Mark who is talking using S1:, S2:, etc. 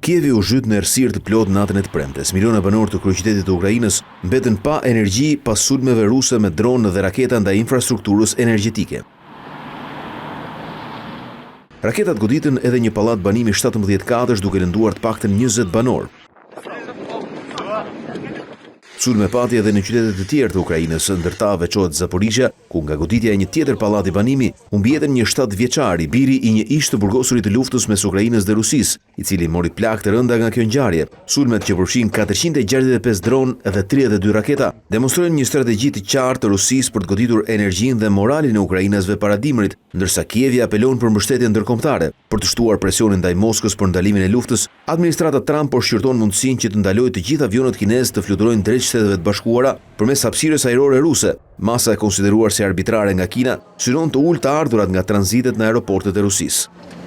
S1: Kievi u zhyt në errësirë të plotë natën e të premtes. Miliona banor të kryeqytetit të Ukrainës mbetën pa energji pas sulmeve ruse me dronë dhe raketa ndaj infrastrukturës energjetike. Raketat goditën edhe një pallat banimi 17 katësh duke lënduar të paktën 20 banor. Sulme pati edhe në qytetet të tjerë të Ukrainës, ndërta veçohet Zaporizhia, ku nga goditja e një tjetër pallati banimi humbi jetën një 7 vjeçar, i biri i një ish të burgosurit të luftës mes Ukrainës dhe Rusisë, i cili mori plagë të rënda nga kjo ngjarje. Sulmet që përfshin 465 dronë dhe 32 raketa demonstrojnë një strategji të qartë të Rusisë për të goditur energjinë dhe moralin e ukrainasve para dimrit, ndërsa Kievi apelon për mbështetje ndërkombëtare. Për të shtuar presionin ndaj Moskës për ndalimin e luftës, administrata Trump po shqyrton mundësinë që të ndalojë të gjitha avionët kinezë të fluturojnë drejt Shteteve të Bashkuara përmes hapësirës ajrore ruse. Masa e konsideruar si arbitrare nga Kina synon të ulë të ardhurat nga tranzitet në aeroportet e Rusisë.